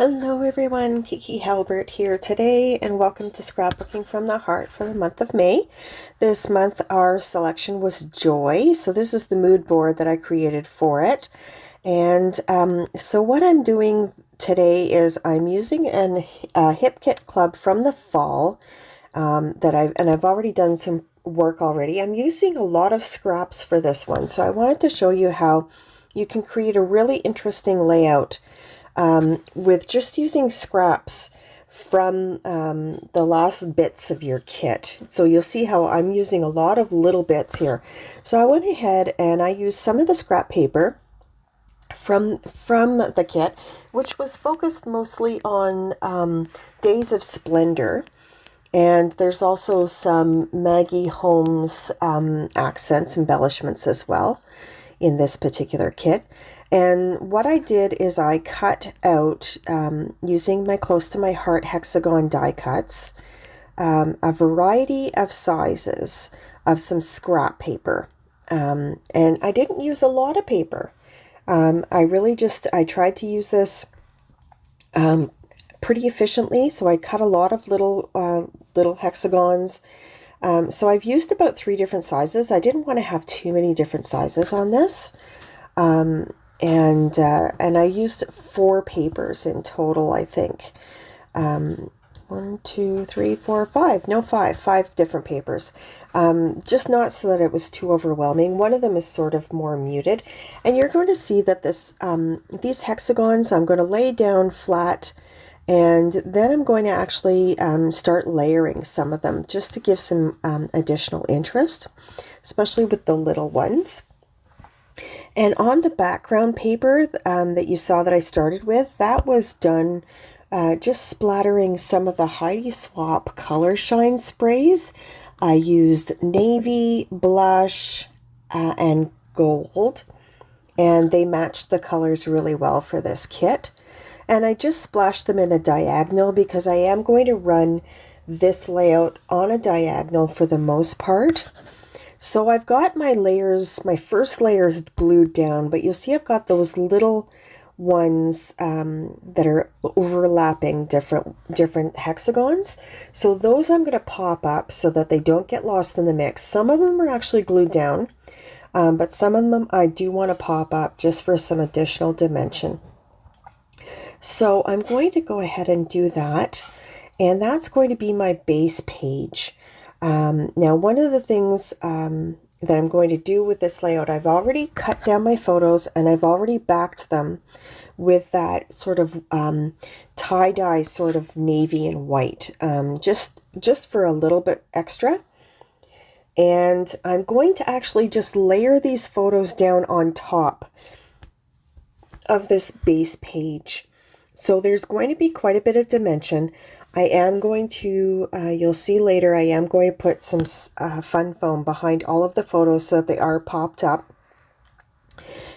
Hello everyone, Kiki Halbert here today, and welcome to Scrapbooking from the Heart for the month of May. This month our selection was Joy, so this is the mood board that I created for it. And so what I'm doing today is I'm using a Hip Kit Club from the fall I've already done some work already. I'm using a lot of scraps for this one, so I wanted to show you how you can create a really interesting layout with just using scraps from the last bits of your kit. So you'll see how I'm using a lot of little bits here. So I went ahead and I used some of the scrap paper from the kit, which was focused mostly on Days of Splendor. And there's also some Maggie Holmes accents, embellishments as well in this particular kit. And what I did is I cut out, using my Close to My Heart hexagon die cuts, a variety of sizes of some scrap paper. And I didn't use a lot of paper. I tried to use this pretty efficiently, so I cut a lot of little hexagons. So I've used about 3 different sizes. I didn't want to have too many different sizes on this. And I used 4 papers in total, I think. 1, 2, 3, 4, 5. No, 5 different papers. Just not so that it was too overwhelming. One of them is sort of more muted. And you're going to see that these hexagons I'm going to lay down flat, and then I'm going to actually start layering some of them just to give some additional interest, especially with the little ones. And on the background paper that you saw that I started with, that was done just splattering some of the Heidi Swapp Color Shine sprays. I used navy, blush, and gold, and they matched the colors really well for this kit. And I just splashed them in a diagonal because I am going to run this layout on a diagonal for the most part. So I've got my layers, my first layers glued down, but you'll see I've got those little ones that are overlapping different hexagons. So those I'm going to pop up so that they don't get lost in the mix. Some of them are actually glued down, but some of them I do want to pop up just for some additional dimension. So I'm going to go ahead and do that, and that's going to be my base page. Now, one of the things that I'm going to do with this layout, I've already cut down my photos and I've already backed them with that sort of tie-dye sort of navy and white, just for a little bit extra. And I'm going to actually just layer these photos down on top of this base page. So there's going to be quite a bit of dimension. I am going to, you'll see later, I am going to put some fun foam behind all of the photos so that they are popped up.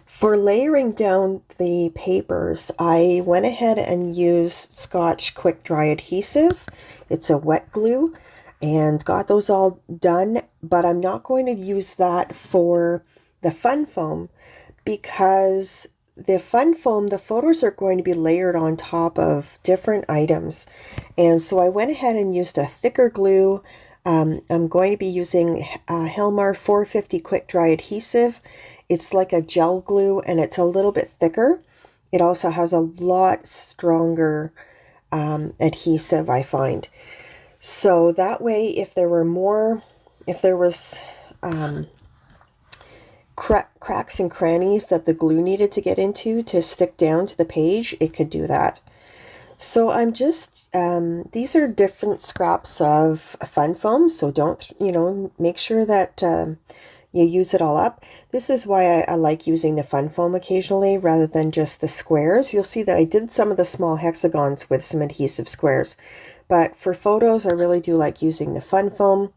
For layering down the papers, I went ahead and used Scotch Quick Dry Adhesive. It's a wet glue, and got those all done, but I'm not going to use that for the fun foam because the fun foam, the photos are going to be layered on top of different items. And so I went ahead and used a thicker glue. I'm going to be using Hilmar 450 Quick Dry Adhesive. It's like a gel glue and it's a little bit thicker. It also has a lot stronger adhesive, I find. So that way, if there was cracks and crannies that the glue needed to get into to stick down to the page, it could do that. So I'm just, these are different scraps of fun foam, so don't, make sure that you use it all up. This is why I like using the fun foam occasionally rather than just the squares. You'll see that I did some of the small hexagons with some adhesive squares, but for photos I really do like using the fun foam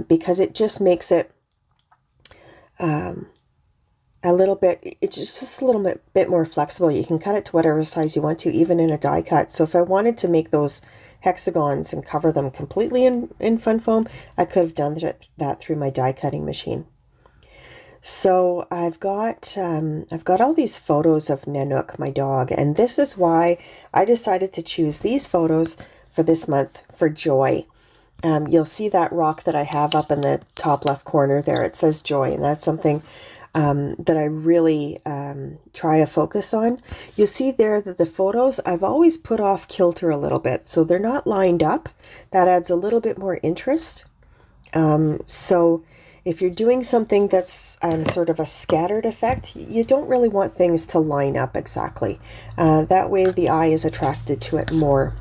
because it just makes it a little bit, it's just a little bit more flexible. You can cut it to whatever size you want to, even in a die cut. So if I wanted to make those hexagons and cover them completely in fun foam, I could have done that through my die cutting machine. So I've got all these photos of Nanook, my dog, and this is why I decided to choose these photos for this month for Joy. You'll see that rock that I have up in the top left corner there. It says Joy, and that's something that I really try to focus on. You'll see there that the photos I've always put off kilter a little bit, so they're not lined up. That adds a little bit more interest. So if you're doing something that's sort of a scattered effect, you don't really want things to line up exactly. That way the eye is attracted to it more.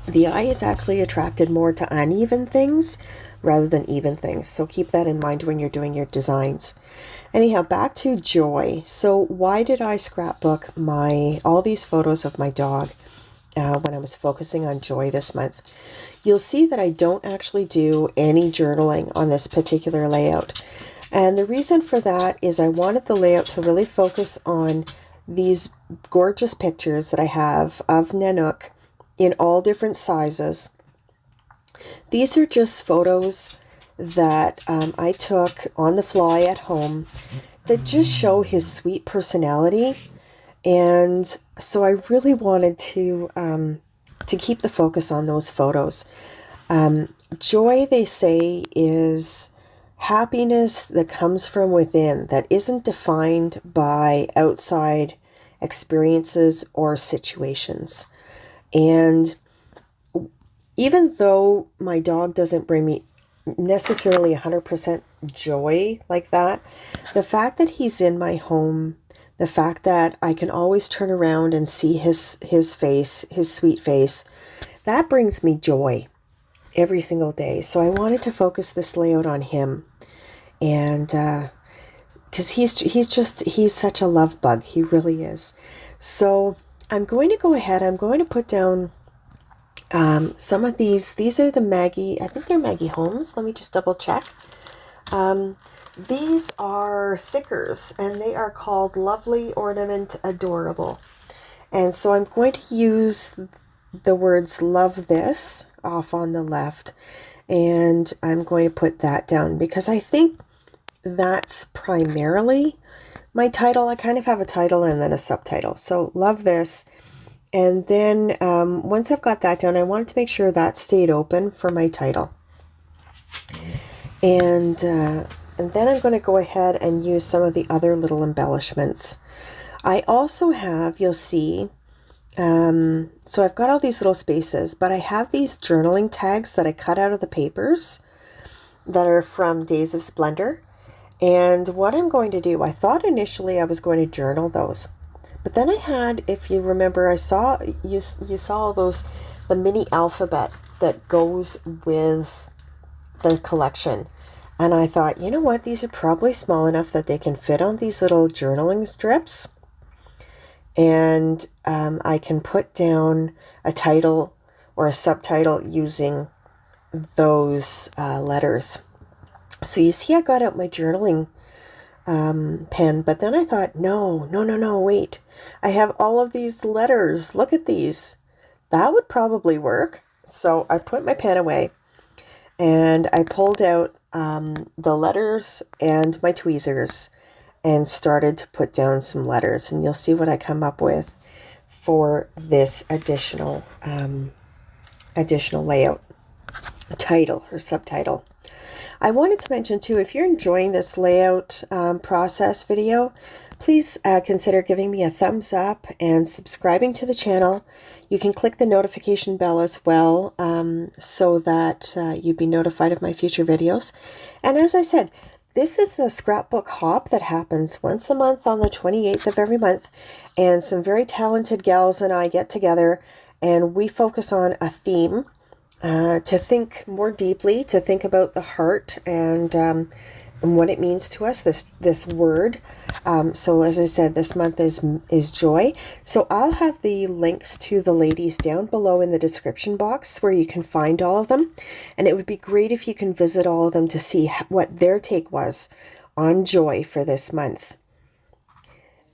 The eye is actually attracted more to uneven things rather than even things. So keep that in mind when you're doing your designs. Anyhow, back to Joy. So why did I scrapbook all these photos of my dog when I was focusing on Joy this month? You'll see that I don't actually do any journaling on this particular layout. And the reason for that is I wanted the layout to really focus on these gorgeous pictures that I have of Nanook in all different sizes. These are just photos that I took on the fly at home that just show his sweet personality. And so I really wanted to keep the focus on those photos. Joy, they say, is happiness that comes from within, that isn't defined by outside experiences or situations. And even though my dog doesn't bring me necessarily 100% joy like that, the fact that he's in my home, the fact that I can always turn around and see his face, his sweet face, that brings me joy every single day. So I wanted to focus this layout on him. And because he's such a love bug. He really is. So I'm going to go ahead. I'm going to put down some of these. These are the Maggie, I think they're Maggie Holmes. Let me just double check. These are thickers, and they are called Lovely Ornament Adorable. And so I'm going to use the words love this off on the left, and I'm going to put that down because I think that's primarily my title. I kind of have a title and then a subtitle. So love this. And then once I've got that down, I wanted to make sure that stayed open for my title. And then I'm going to go ahead and use some of the other little embellishments. I also have, you'll see, so I've got all these little spaces, but I have these journaling tags that I cut out of the papers that are from Days of Splendor. And what I'm going to do, I thought initially I was going to journal those. But then I had, if you remember, you saw all those, the mini alphabet that goes with the collection. And I thought, you know what, these are probably small enough that they can fit on these little journaling strips. And I can put down a title or a subtitle using those letters. So you see I got out my journaling pen, but then I thought, no, wait. I have all of these letters. Look at these. That would probably work. So I put my pen away and I pulled out the letters and my tweezers and started to put down some letters. And you'll see what I come up with for this additional layout, title or subtitle. I wanted to mention too, if you're enjoying this layout process video, please consider giving me a thumbs up and subscribing to the channel. You can click the notification bell as well so that you'd be notified of my future videos. And as I said, this is a scrapbook hop that happens once a month on the 28th of every month. And some very talented gals and I get together and we focus on a theme. To think more deeply, to think about the heart and what it means to us, this word. So as I said, this month is joy. So I'll have the links to the ladies down below in the description box where you can find all of them. And it would be great if you can visit all of them to see what their take was on joy for this month.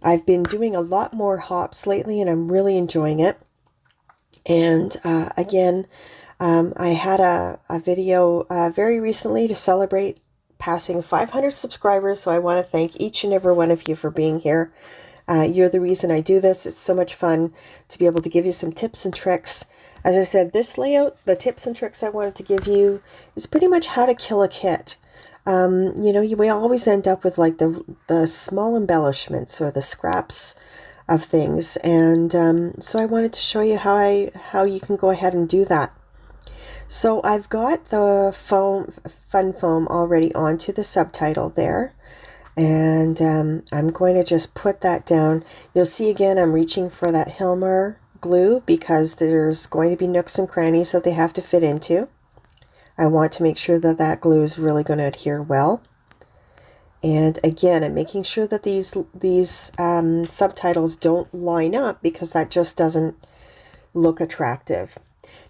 I've been doing a lot more hops lately and I'm really enjoying it. And again, I had a video very recently to celebrate passing 500 subscribers, so I want to thank each and every one of you for being here. You're the reason I do this. It's so much fun to be able to give you some tips and tricks. As I said, this layout, the tips and tricks I wanted to give you is pretty much how to kill a kit. You know, we always end up with like the small embellishments or the scraps of things, and so I wanted to show you how you can go ahead and do that. So I've got the fun foam already onto the subtitle there, and I'm going to just put that down. You'll see again I'm reaching for that Halbert glue because there's going to be nooks and crannies that they have to fit into. I want to make sure that that glue is really going to adhere well. And again, I'm making sure that these subtitles don't line up because that just doesn't look attractive.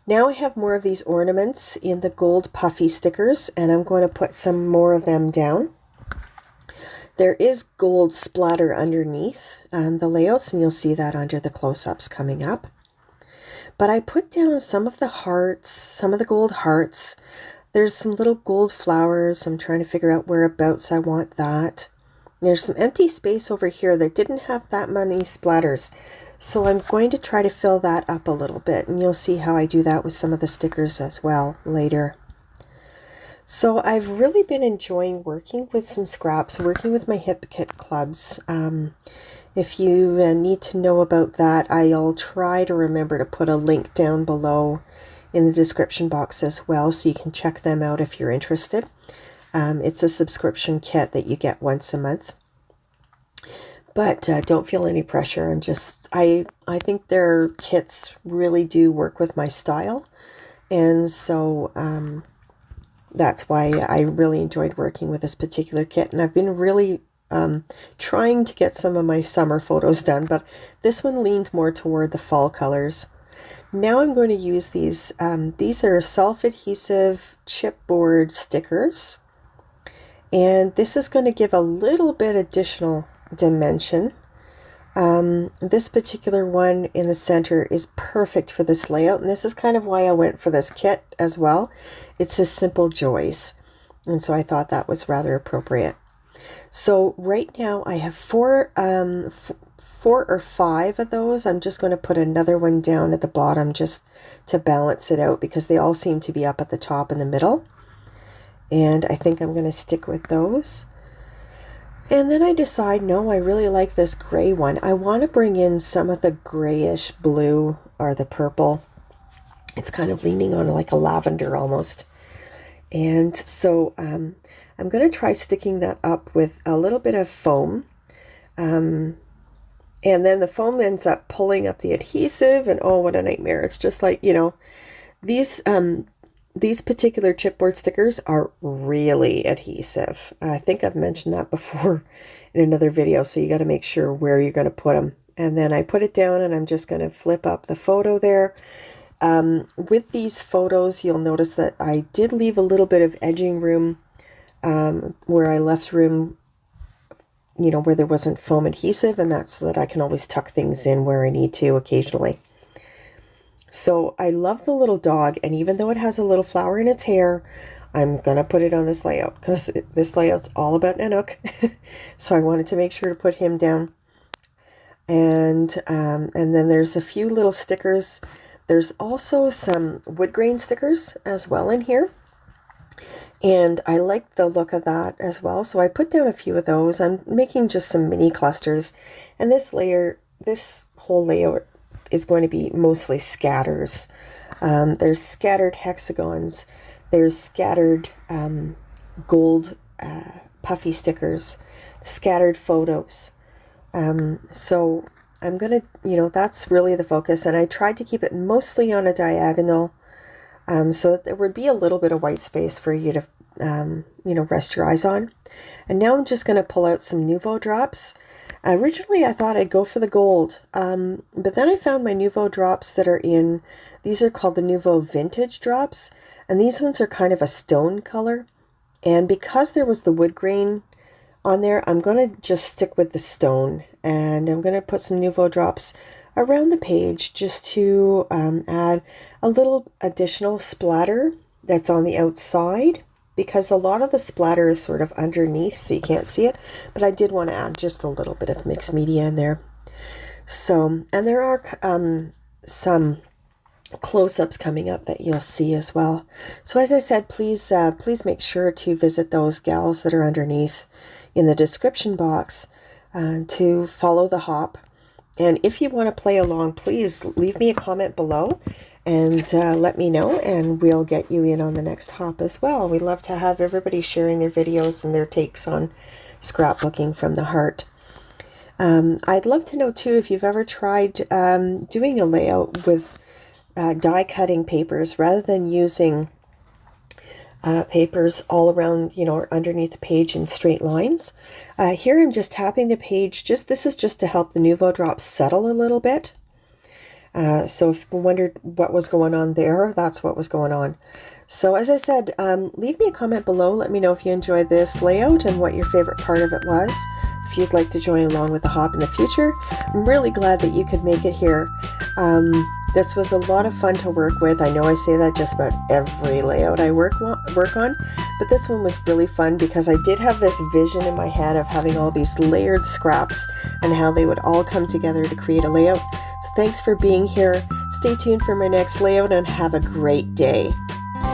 Now I have more of these ornaments in the gold puffy stickers, and I'm going to put some more of them down. There is gold splatter underneath the layouts, and you'll see that under the close-ups coming up. But I put down some of the hearts, some of the gold hearts. There's some little gold flowers. I'm trying to figure out whereabouts I want that. There's some empty space over here that didn't have that many splatters. So I'm going to try to fill that up a little bit, and you'll see how I do that with some of the stickers as well later. So I've really been enjoying working with some scraps, working with my hip kit clubs. If you need to know about that, I'll try to remember to put a link down below in the description box as well, so you can check them out if you're interested. It's a subscription kit that you get once a month. But don't feel any pressure. I think their kits really do work with my style. And so that's why I really enjoyed working with this particular kit. And I've been really trying to get some of my summer photos done, but this one leaned more toward the fall colors. Now I'm going to use these. These are self-adhesive chipboard stickers. And this is going to give a little bit additional dimension. This particular one in the center is perfect for this layout, and this is kind of why I went for this kit as well. It's a Simple Joys, and so I thought that was rather appropriate. So right now I have four or five of those. I'm just going to put another one down at the bottom just to balance it out because they all seem to be up at the top in the middle, and I think I'm going to stick with those. And then I decide, no, I really like this gray one. I want to bring in some of the grayish blue or the purple. It's kind of leaning on like a lavender almost. And so I'm going to try sticking that up with a little bit of foam. And then the foam ends up pulling up the adhesive, and oh, what a nightmare. It's just like, you know, these particular chipboard stickers are really adhesive. I think I've mentioned that before in another video, so you got to make sure where you're going to put them. And then I put it down, and I'm just going to flip up the photo there. With these photos, you'll notice that I did leave a little bit of edging room where I left room, you know, where there wasn't foam adhesive, and that's so that I can always tuck things in where I need to occasionally. So I love the little dog, and even though it has a little flower in its hair, I'm going to put it on this layout because this layout's all about Nanook. So I wanted to make sure to put him down. And then there's a few little stickers. There's also some wood grain stickers as well in here. And I like the look of that as well. So I put down a few of those. I'm making just some mini clusters. And this whole layout is going to be mostly scatters. There's scattered hexagons. There's scattered gold puffy stickers, scattered photos. So I'm going to, you know, that's really the focus. And I tried to keep it mostly on a diagonal so that there would be a little bit of white space for you to, you know, rest your eyes on. And now I'm just going to pull out some Nouveau drops. Originally, I thought I'd go for the gold, but then I found my Nouveau drops that are in, these are called the Nouveau Vintage drops, and these ones are kind of a stone color. And because there was the wood grain on there, I'm going to just stick with the stone, and I'm going to put some Nouveau drops around the page just to add a little additional splatter that's on the outside. because a lot of the splatter is sort of underneath, so you can't see it, but I did want to add just a little bit of mixed media in there. So, and there are some close-ups coming up that you'll see as well. So as I said, please make sure to visit those gals that are underneath in the description box to follow the hop. And if you want to play along, please leave me a comment below and let me know, and we'll get you in on the next hop as well. We love to have everybody sharing their videos and their takes on scrapbooking from the heart. I'd love to know too if you've ever tried doing a layout with die cutting papers rather than using papers all around, you know, or underneath the page in straight lines. Here I'm just tapping the page. This is just to help the Nuvo drops settle a little bit. So if you wondered what was going on there, that's what was going on. So as I said, leave me a comment below. Let me know if you enjoyed this layout and what your favorite part of it was. If you'd like to join along with the hop in the future, I'm really glad that you could make it here. This was a lot of fun to work with. I know I say that just about every layout I work on, but this one was really fun because I did have this vision in my head of having all these layered scraps and how they would all come together to create a layout. So thanks for being here. Stay tuned for my next layout and have a great day.